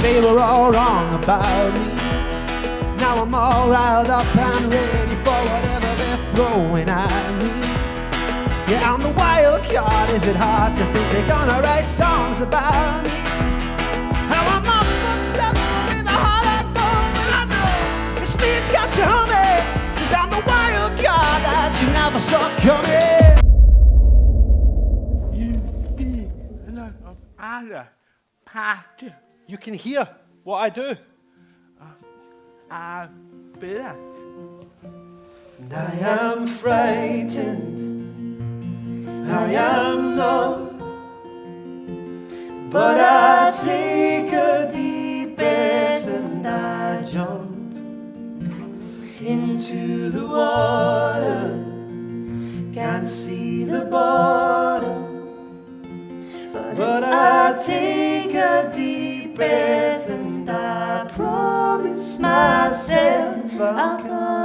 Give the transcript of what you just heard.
They were all wrong about me. Now I'm all riled up and ready for whatever they're throwing at me. Yeah, I'm the wild card. Is it hard to think they're gonna write songs about me? How I'm all fucked up with a heart I bone, and I know it's me, it's got you, homie. 'Cause I'm the wild card that you never saw coming. Party. You can hear what I do. Better. And I am frightened, I am numb, but I take a deep breath and I jump into the water. Can't see the bottom, but I take a deep breath and I promise myself I'll come